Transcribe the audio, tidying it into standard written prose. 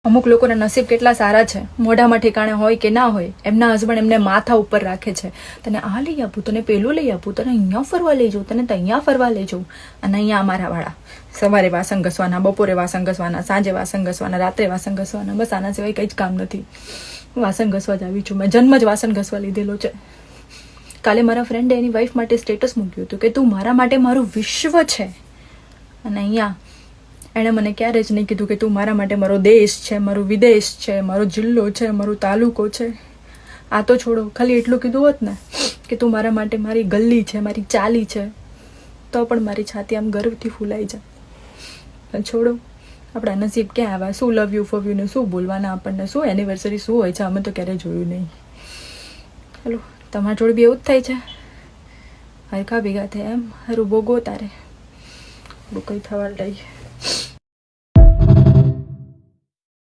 અમુક લોકોના નસીબ કેટલા સારા છે, મોઢામાં ઠેકાણે હોય કે ના હોય, એમના હસબન્ડ એમને માથા ઉપર રાખે છે. તને આ લઈ આપું, તને પેલું લઈ આપું, તને અહીંયા ફરવા લઈ જાઉં, તને અહીંયા ફરવા લઈ જાઉં. અને અહીંયા અમારા વાળા સવારે વાસણ ઘસવાના, બપોરે વાસણ ઘસવાના, સાંજે વાસણ ઘસવાના, રાત્રે વાસણ ઘસવાના, બસ આના સિવાય કંઈ જ કામ નથી. વાસણ ઘસવા જ આવી છું, મેં જન્મ જ વાસણ ઘસવા લીધેલો છે. કાલે મારા ફ્રેન્ડે એની વાઈફ માટે સ્ટેટસ મૂક્યું હતું કે તું મારા માટે મારું વિશ્વ છે. અને અહીંયા એણે મને ક્યારે જ નહીં કીધું કે તું મારા માટે મારો દેશ છે, મારું વિદેશ છે, મારો જિલ્લો છે, મારું તાલુકો છે. આ તો છોડો, ખાલી એટલું કીધું હોત ને કે તું મારા માટે મારી ગલ્લી છે, મારી ચાલી છે, તો પણ મારી છાતી આમ ગર્વથી ફૂલાઈ જાય. પણ છોડો, આપણા નસીબ ક્યાં આવ્યા, શું લવ યુ ફવ યુ ને શું બોલવાના આપણને, શું એનિવર્સરી શું હોય છે, અમે તો ક્યારેય જોયું નહીં. હેલો, તમારા જોડે બી એવું જ થાય છે? હરખા ભેગા થયા એમ? હારું ભોગવો તારે, કંઈ થવા લઈ.